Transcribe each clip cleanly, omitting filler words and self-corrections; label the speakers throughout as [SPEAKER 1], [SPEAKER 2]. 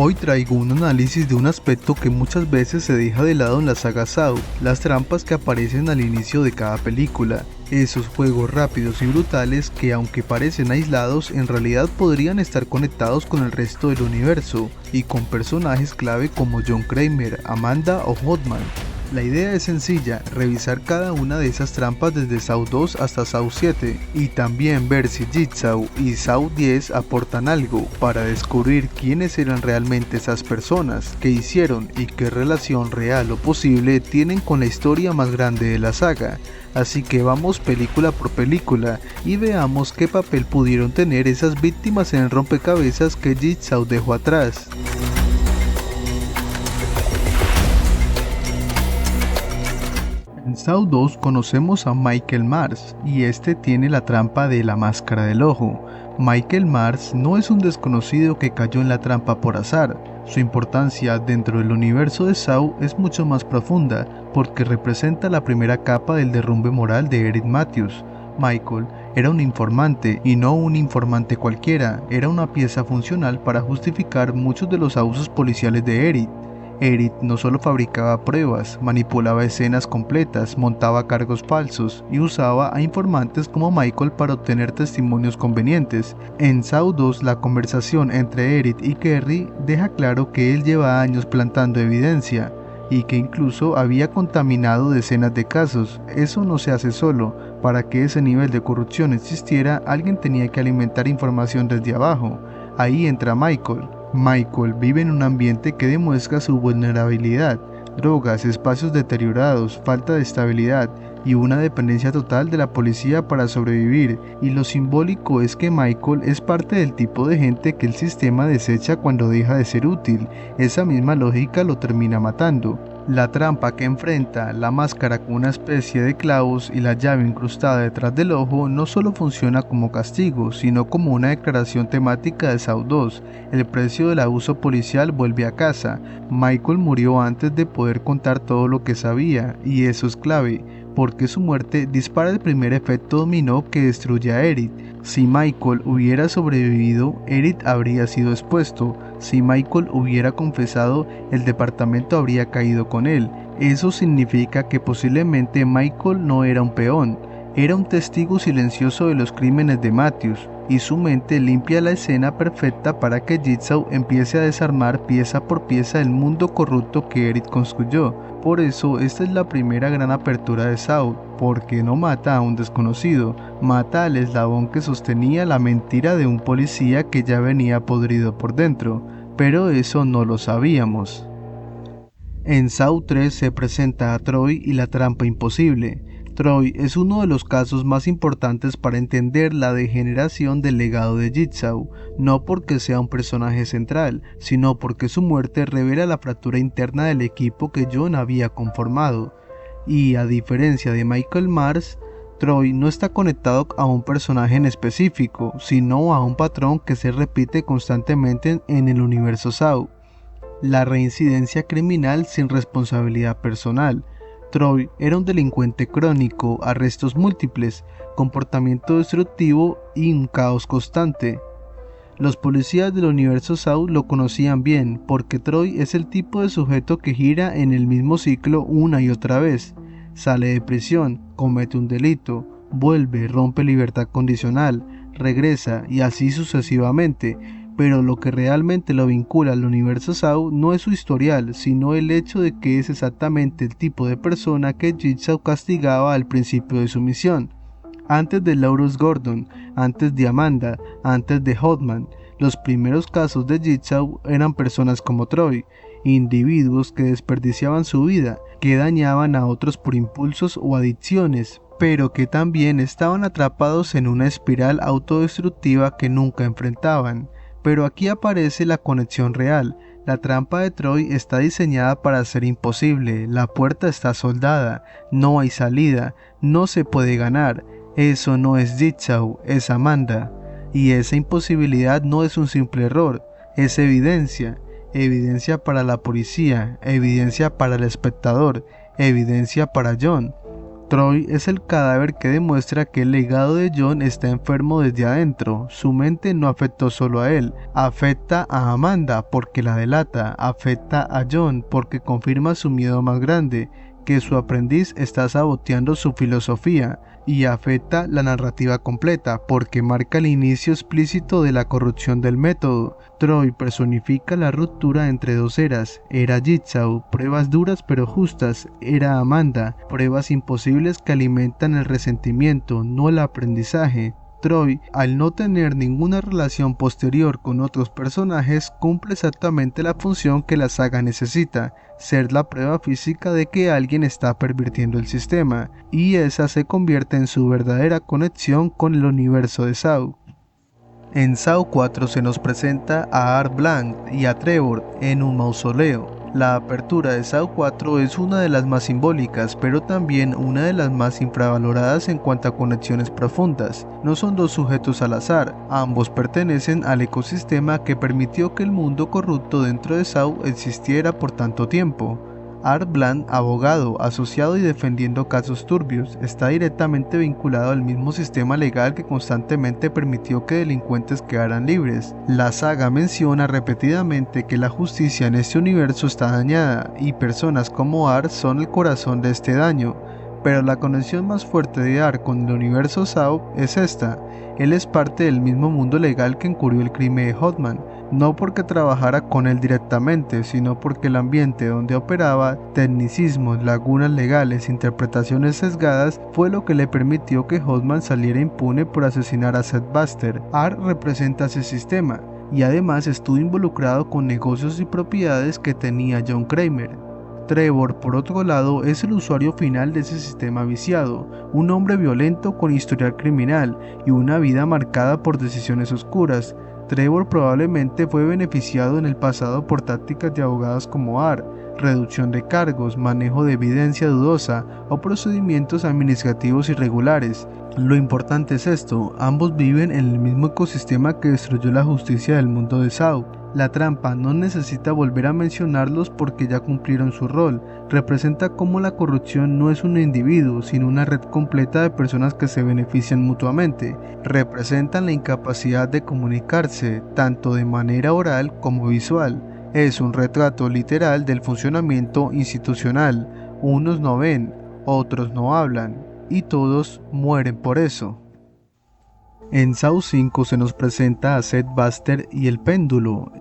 [SPEAKER 1] Hoy traigo un análisis de un aspecto que muchas veces se deja de lado en la saga Saw, las trampas que aparecen al inicio de cada película. Esos juegos rápidos y brutales que, aunque parecen aislados, en realidad podrían estar conectados con el resto del universo y con personajes clave como John Kramer, Amanda o Hoffman. La idea es sencilla, revisar cada una de esas trampas desde Saw 2 hasta Saw 7 y también ver si Jigsaw y Saw 10 aportan algo para descubrir quiénes eran realmente esas personas, qué hicieron y qué relación real o posible tienen con la historia más grande de la saga. Así que vamos película por película y veamos qué papel pudieron tener esas víctimas en el rompecabezas que Jigsaw dejó atrás. En Saw 2 conocemos a Michael Mars y este tiene la trampa de la máscara del ojo. Michael Mars no es un desconocido que cayó en la trampa por azar. Su importancia dentro del universo de Saw es mucho más profunda porque representa la primera capa del derrumbe moral de Eric Matthews. Michael era un informante y no un informante cualquiera, era una pieza funcional para justificar muchos de los abusos policiales de Eric. Eric no solo fabricaba pruebas, manipulaba escenas completas, montaba cargos falsos y usaba a informantes como Michael para obtener testimonios convenientes. En Saw 2 la conversación entre Eric y Kerry deja claro que él lleva años plantando evidencia y que incluso había contaminado decenas de casos. Eso no se hace solo. Para que ese nivel de corrupción existiera, alguien tenía que alimentar información desde abajo. Ahí entra Michael. Michael vive en un ambiente que demuestra su vulnerabilidad, drogas, espacios deteriorados, falta de estabilidad y una dependencia total de la policía para sobrevivir, y lo simbólico es que Michael es parte del tipo de gente que el sistema desecha cuando deja de ser útil. Esa misma lógica lo termina matando. La trampa que enfrenta, la máscara con una especie de clavos y la llave incrustada detrás del ojo, no solo funciona como castigo, sino como una declaración temática de Saw 2. El precio del abuso policial vuelve a casa. Michael murió antes de poder contar todo lo que sabía, y eso es clave, porque su muerte dispara el primer efecto dominó que destruye a Eric. Si Michael hubiera sobrevivido, Eric habría sido expuesto. Si Michael hubiera confesado, el departamento habría caído con él. Eso significa que posiblemente Michael no era un peón, era un testigo silencioso de los crímenes de Matthews, y su mente limpia la escena perfecta para que Jigsaw empiece a desarmar pieza por pieza el mundo corrupto que Eric construyó. Por eso esta es la primera gran apertura de Saw, porque no mata a un desconocido, mata al eslabón que sostenía la mentira de un policía que ya venía podrido por dentro, pero eso no lo sabíamos. En Saw 3 se presenta a Troy y la trampa imposible. Troy es uno de los casos más importantes para entender la degeneración del legado de Jigsaw, no porque sea un personaje central, sino porque su muerte revela la fractura interna del equipo que John había conformado. Y a diferencia de Michael Mars, Troy no está conectado a un personaje en específico, sino a un patrón que se repite constantemente en el universo Saw: la reincidencia criminal sin responsabilidad personal. Troy era un delincuente crónico, arrestos múltiples, comportamiento destructivo y un caos constante. Los policías del universo Saw lo conocían bien, porque Troy es el tipo de sujeto que gira en el mismo ciclo una y otra vez. Sale de prisión, comete un delito, vuelve, rompe libertad condicional, regresa y así sucesivamente. Pero lo que realmente lo vincula al universo Saw no es su historial, sino el hecho de que es exactamente el tipo de persona que Jigsaw castigaba al principio de su misión. Antes de Lawrence Gordon, antes de Amanda, antes de Hoffman, los primeros casos de Jigsaw eran personas como Troy, individuos que desperdiciaban su vida, que dañaban a otros por impulsos o adicciones, pero que también estaban atrapados en una espiral autodestructiva que nunca enfrentaban. Pero aquí aparece la conexión real. La trampa de Troy está diseñada para ser imposible, la puerta está soldada, no hay salida, no se puede ganar. Eso no es Jigsaw, es Amanda. Y esa imposibilidad no es un simple error, es evidencia. Evidencia para la policía, evidencia para el espectador, evidencia para John. Troy es el cadáver que demuestra que el legado de John está enfermo desde adentro. Su mente no afectó solo a él, afecta a Amanda porque la delata, afecta a John porque confirma su miedo más grande, que su aprendiz está saboteando su filosofía, y afecta la narrativa completa porque marca el inicio explícito de la corrupción del método. Troy personifica la ruptura entre dos eras, era Jigsaw, pruebas duras pero justas, era Amanda, pruebas imposibles que alimentan el resentimiento, no el aprendizaje. Troy, al no tener ninguna relación posterior con otros personajes, cumple exactamente la función que la saga necesita, ser la prueba física de que alguien está pervirtiendo el sistema, y esa se convierte en su verdadera conexión con el universo de Saw. En Saw 4 se nos presenta a Art Blanc y a Trevor en un mausoleo. La apertura de Saw 4 es una de las más simbólicas, pero también una de las más infravaloradas en cuanto a conexiones profundas. No son dos sujetos al azar, ambos pertenecen al ecosistema que permitió que el mundo corrupto dentro de Saw existiera por tanto tiempo. Art Blanc, abogado, asociado y defendiendo casos turbios, está directamente vinculado al mismo sistema legal que constantemente permitió que delincuentes quedaran libres. La saga menciona repetidamente que la justicia en este universo está dañada, y personas como Art son el corazón de este daño. Pero la conexión más fuerte de Art con el universo Saw es esta: él es parte del mismo mundo legal que encubrió el crimen de Hoffman, no porque trabajara con él directamente, sino porque el ambiente donde operaba, tecnicismos, lagunas legales, interpretaciones sesgadas, fue lo que le permitió que Hoffman saliera impune por asesinar a Seth Buster. Art representa ese sistema, y además estuvo involucrado con negocios y propiedades que tenía John Kramer. Trevor, por otro lado, es el usuario final de ese sistema viciado, un hombre violento con historial criminal y una vida marcada por decisiones oscuras. Trevor probablemente fue beneficiado en el pasado por tácticas de abogados como Art, reducción de cargos, manejo de evidencia dudosa o procedimientos administrativos irregulares. Lo importante es esto: ambos viven en el mismo ecosistema que destruyó la justicia del mundo de Saw. La trampa no necesita volver a mencionarlos porque ya cumplieron su rol. Representa cómo la corrupción no es un individuo, sino una red completa de personas que se benefician mutuamente. Representan la incapacidad de comunicarse, tanto de manera oral como visual. Es un retrato literal del funcionamiento institucional. Unos no ven, otros no hablan, y todos mueren por eso. En Saw 5 se nos presenta a Seth Buster y el péndulo.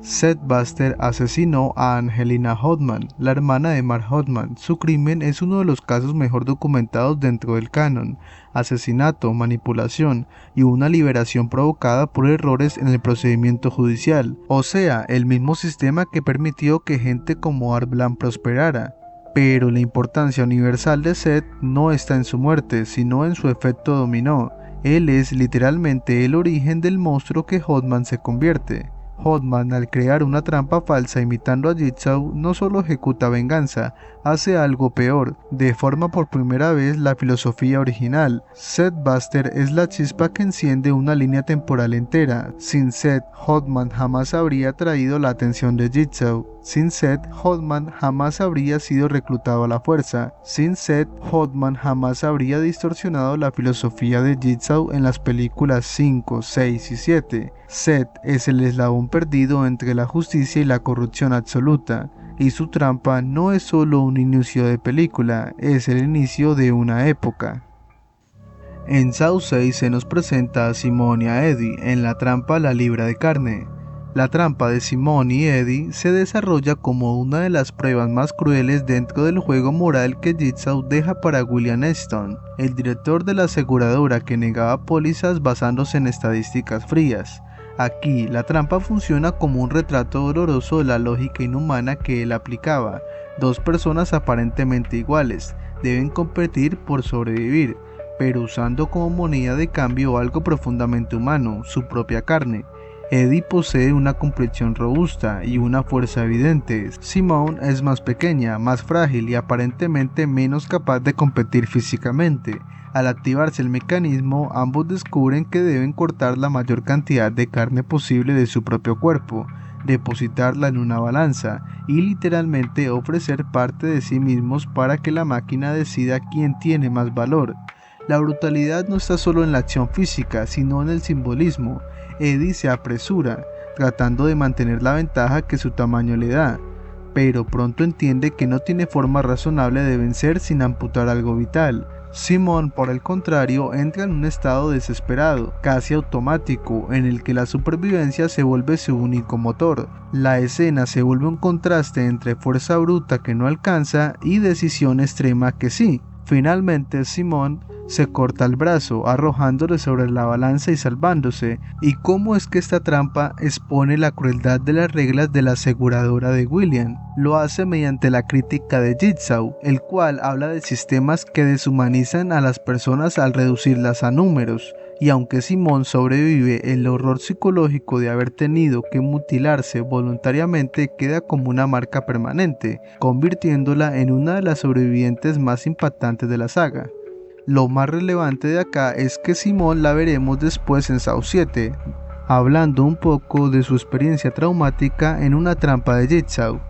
[SPEAKER 1] Seth Buster asesinó a Angelina Hoffman, la hermana de Mark Hoffman. Su crimen es uno de los casos mejor documentados dentro del canon: asesinato, manipulación y una liberación provocada por errores en el procedimiento judicial, o sea, el mismo sistema que permitió que gente como Art Blanc prosperara. Pero la importancia universal de Seth no está en su muerte, sino en su efecto dominó. Él es literalmente el origen del monstruo que Hoffman se convierte. Hoffman, al crear una trampa falsa imitando a Jigsaw, no solo ejecuta venganza, hace algo peor: deforma por primera vez la filosofía original. Seth Buster es la chispa que enciende una línea temporal entera. Sin Seth, Hoffman jamás habría traído la atención de Jigsaw. Sin Seth, Hoffman jamás habría sido reclutado a la fuerza. Sin Seth, Hoffman jamás habría distorsionado la filosofía de Jigsaw en las películas 5, 6 y 7. Seth es el eslabón perdido entre la justicia y la corrupción absoluta, y su trampa no es solo un inicio de película, es el inicio de una época. En Saw 6 se nos presenta a Simone y a Eddie en la trampa La Libra de Carne. La trampa de Simone y Eddie se desarrolla como una de las pruebas más crueles dentro del juego moral que Jigsaw deja para William Easton, el director de la aseguradora que negaba pólizas basándose en estadísticas frías. Aquí, la trampa funciona como un retrato doloroso de la lógica inhumana que él aplicaba. Dos personas aparentemente iguales deben competir por sobrevivir, pero usando como moneda de cambio algo profundamente humano: su propia carne. Eddie posee una complexión robusta y una fuerza evidente. Simone es más pequeña, más frágil y aparentemente menos capaz de competir físicamente. Al activarse el mecanismo, ambos descubren que deben cortar la mayor cantidad de carne posible de su propio cuerpo. depositarla en una balanza y literalmente ofrecer parte de sí mismos para que la máquina decida quién tiene más valor. La brutalidad no está solo en la acción física, sino en el simbolismo. Eddie se apresura, tratando de mantener la ventaja que su tamaño le da, pero pronto entiende que no tiene forma razonable de vencer sin amputar algo vital. Simon, por el contrario, entra en un estado desesperado, casi automático, en el que la supervivencia se vuelve su único motor. La escena se vuelve un contraste entre fuerza bruta que no alcanza y decisión extrema que sí. Finalmente, Simon se corta el brazo, arrojándolo sobre la balanza y salvándose. ¿Y cómo es que esta trampa expone la crueldad de las reglas de la aseguradora de William? Lo hace mediante la crítica de Jigsaw, el cual habla de sistemas que deshumanizan a las personas al reducirlas a números. Y aunque Simon sobrevive, el horror psicológico de haber tenido que mutilarse voluntariamente queda como una marca permanente, convirtiéndola en una de las sobrevivientes más impactantes de la saga. Lo más relevante de acá es que Simon la veremos después en Saw 7, hablando un poco de su experiencia traumática en una trampa de Jigsaw.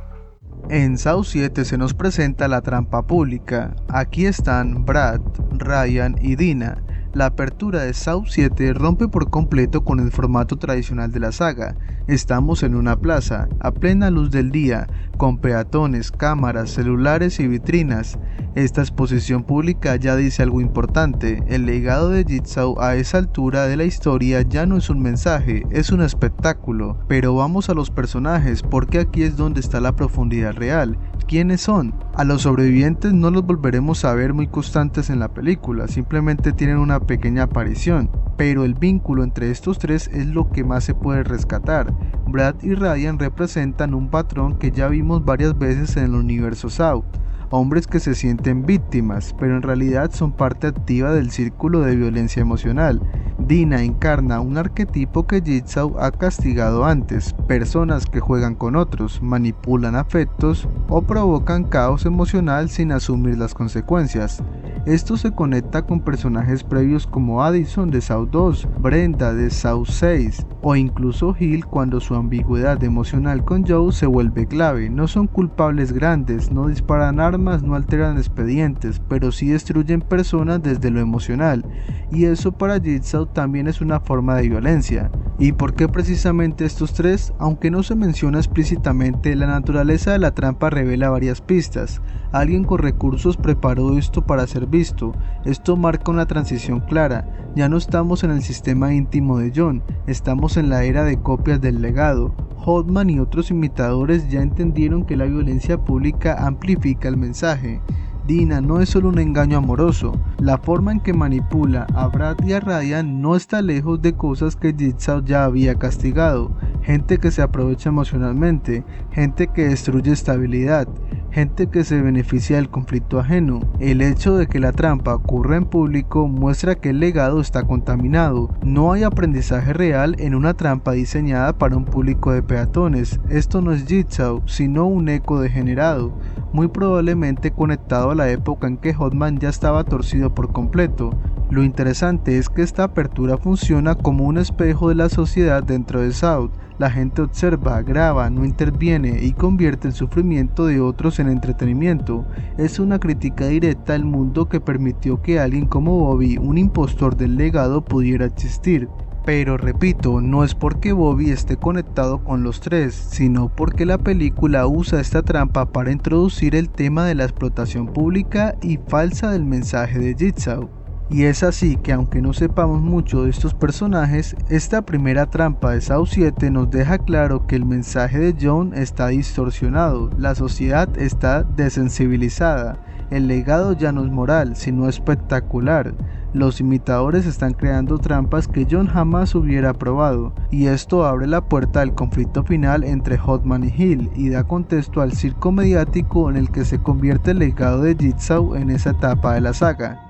[SPEAKER 1] En Saw 7 se nos presenta la trampa pública. Aquí están Brad, Ryan y Dina. La apertura de Saw 7 rompe por completo con el formato tradicional de la saga. Estamos en una plaza, a plena luz del día, con peatones, cámaras, celulares y vitrinas. Esta exposición pública ya dice algo importante. El legado de Jigsaw a esa altura de la historia ya no es un mensaje, es un espectáculo. Pero vamos a los personajes, porque aquí es donde está la profundidad real. ¿Quiénes son? A los sobrevivientes no los volveremos a ver muy constantes en la película, simplemente tienen una pequeña aparición, pero el vínculo entre estos tres es lo que más se puede rescatar. Brad y Ryan representan un patrón que ya vimos varias veces en el universo Saw. Hombres que se sienten víctimas, pero en realidad son parte activa del círculo de violencia emocional. Dina encarna un arquetipo que Jigsaw ha castigado antes, personas que juegan con otros, manipulan afectos o provocan caos emocional sin asumir las consecuencias. Esto se conecta con personajes previos como Addison de Saw 2, Brenda de Saw 6 o incluso Hill cuando su ambigüedad emocional con Joe se vuelve clave. No son culpables grandes, no disparan armas, no alteran expedientes, pero sí destruyen personas desde lo emocional, y eso para Jigsaw también es una forma de violencia. ¿Y por qué precisamente estos tres? Aunque no se menciona explícitamente, la naturaleza de la trampa revela varias pistas. Alguien con recursos preparó esto para ser visto. Esto marca una transición clara. Ya no estamos en el sistema íntimo de John, estamos en la era de copias del legado. Hoffman y otros imitadores ya entendieron que la violencia pública amplifica el mensaje. Dina no es solo un engaño amoroso, la forma en que manipula a Brad y a Ryan no está lejos de cosas que Jigsaw ya había castigado. Gente que se aprovecha emocionalmente, gente que destruye estabilidad, gente que se beneficia del conflicto ajeno. El hecho de que la trampa ocurra en público muestra que el legado está contaminado. No hay aprendizaje real en una trampa diseñada para un público de peatones. Esto no es Jigsaw, sino un eco degenerado, muy probablemente conectado a la época en que Hoffman ya estaba torcido por completo. Lo interesante es que esta apertura funciona como un espejo de la sociedad dentro de Saw. La gente observa, graba, no interviene y convierte el sufrimiento de otros en entretenimiento. Es una crítica directa al mundo que permitió que alguien como Bobby, un impostor del legado, pudiera existir. Pero repito, no es porque Bobby esté conectado con los tres, sino porque la película usa esta trampa para introducir el tema de la explotación pública y falsa del mensaje de Jigsaw. Y es así que aunque no sepamos mucho de estos personajes, esta primera trampa de Saw 7 nos deja claro que el mensaje de John está distorsionado, la sociedad está desensibilizada, el legado ya no es moral, sino espectacular. Los imitadores están creando trampas que John jamás hubiera probado, y esto abre la puerta al conflicto final entre Hoffman y Hill y da contexto al circo mediático en el que se convierte el legado de Jigsaw en esa etapa de la saga.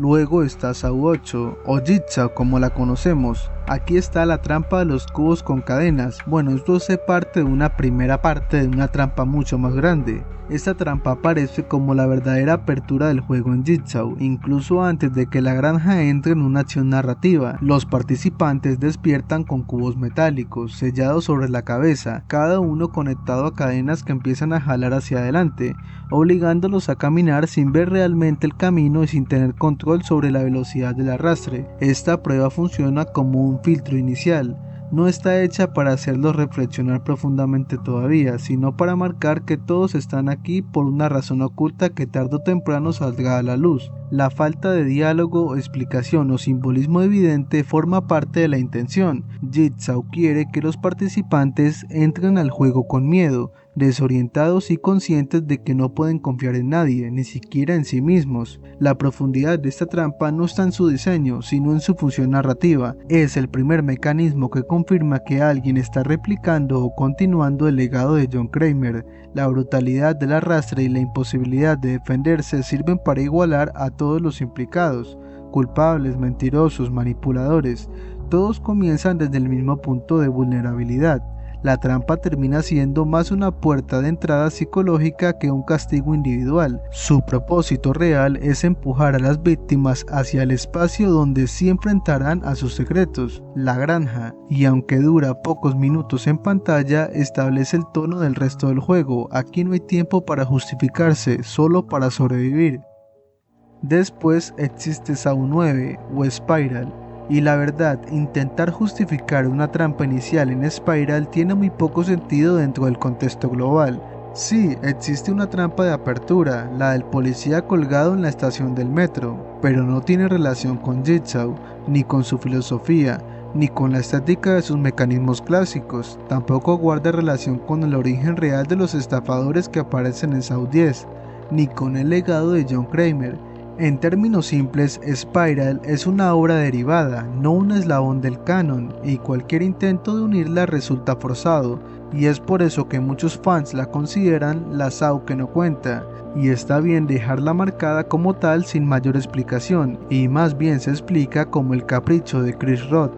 [SPEAKER 1] Luego está Saw 8, o Jigsaw como la conocemos. Aquí está la trampa de los cubos con cadenas. Bueno, esto hace parte de una primera parte de una trampa mucho más grande. Esta trampa aparece como la verdadera apertura del juego en Jigsaw, incluso antes de que la granja entre en una acción narrativa. Los participantes despiertan con cubos metálicos, sellados sobre la cabeza, cada uno conectado a cadenas que empiezan a jalar hacia adelante, obligándolos a caminar sin ver realmente el camino y sin tener control sobre la velocidad del arrastre. Esta prueba funciona como un filtro inicial. No está hecha para hacerlos reflexionar profundamente todavía, sino para marcar que todos están aquí por una razón oculta que tarde o temprano saldrá a la luz. La falta de diálogo, explicación o simbolismo evidente forma parte de la intención. Jigsaw quiere que los participantes entren al juego con miedo, desorientados y conscientes de que no pueden confiar en nadie, ni siquiera en sí mismos. La profundidad de esta trampa no está en su diseño, sino en su función narrativa. Es el primer mecanismo que confirma que alguien está replicando o continuando el legado de John Kramer. La brutalidad del arrastre y la imposibilidad de defenderse sirven para igualar a todos los implicados, culpables, mentirosos, manipuladores. Todos comienzan desde el mismo punto de vulnerabilidad. La trampa termina siendo más una puerta de entrada psicológica que un castigo individual. Su propósito real es empujar a las víctimas hacia el espacio donde sí enfrentarán a sus secretos, la granja, y aunque dura pocos minutos en pantalla, establece el tono del resto del juego. Aquí no hay tiempo para justificarse, solo para sobrevivir. Después existe Saw 9 o Spiral. Y la verdad, intentar justificar una trampa inicial en Spiral tiene muy poco sentido dentro del contexto global. Sí, existe una trampa de apertura, la del policía colgado en la estación del metro, pero no tiene relación con Jigsaw, ni con su filosofía, ni con la estética de sus mecanismos clásicos. Tampoco guarda relación con el origen real de los estafadores que aparecen en Saw 10, ni con el legado de John Kramer. En términos simples, Spiral es una obra derivada, no un eslabón del canon, y cualquier intento de unirla resulta forzado, y es por eso que muchos fans la consideran la Saw que no cuenta, y está bien dejarla marcada como tal sin mayor explicación, y más bien se explica como el capricho de Chris Rock.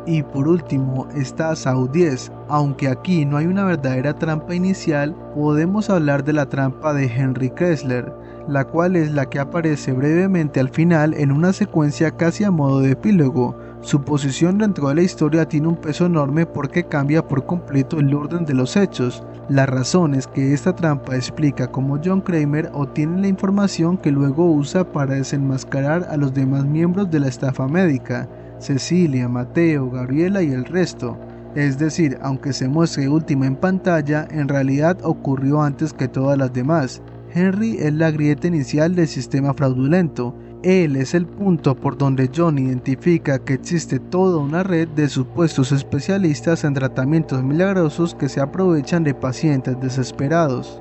[SPEAKER 1] Y por último está Saw 10, aunque aquí no hay una verdadera trampa inicial, podemos hablar de la trampa de Henry Kessler, la cual es la que aparece brevemente al final en una secuencia casi a modo de epílogo. Su posición dentro de la historia tiene un peso enorme porque cambia por completo el orden de los hechos. La razón es que esta trampa explica cómo John Kramer obtiene la información que luego usa para desenmascarar a los demás miembros de la estafa médica, Cecilia, Mateo, Gabriela y el resto. Es decir, aunque se muestre última en pantalla, en realidad ocurrió antes que todas las demás. Henry es la grieta inicial del sistema fraudulento. Él es el punto por donde John identifica que existe toda una red de supuestos especialistas en tratamientos milagrosos que se aprovechan de pacientes desesperados.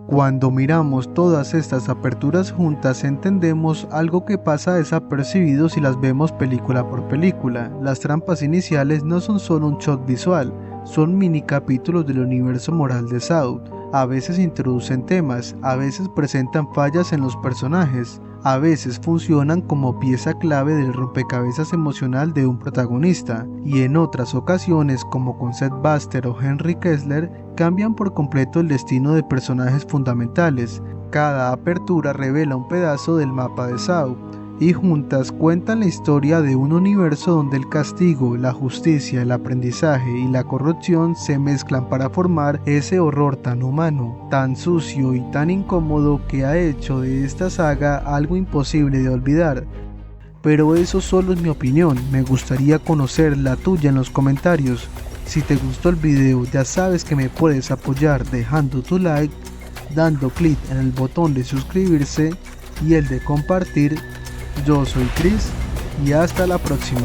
[SPEAKER 1] Cuando miramos todas estas aperturas juntas entendemos algo que pasa desapercibido si las vemos película por película. Las trampas iniciales no son solo un shot visual, son mini capítulos del universo moral de Saw. A veces introducen temas, a veces presentan fallas en los personajes, a veces funcionan como pieza clave del rompecabezas emocional de un protagonista, y en otras ocasiones, como con Seth Buster o Henry Kessler, cambian por completo el destino de personajes fundamentales. Cada apertura revela un pedazo del mapa de Saw, y juntas cuentan la historia de un universo donde el castigo, la justicia, el aprendizaje y la corrupción se mezclan para formar ese horror tan humano, tan sucio y tan incómodo que ha hecho de esta saga algo imposible de olvidar. Pero eso solo es mi opinión, me gustaría conocer la tuya en los comentarios. Si te gustó el video ya sabes que me puedes apoyar dejando tu like, dando clic en el botón de suscribirse y el de compartir. Yo soy Chris y hasta la próxima.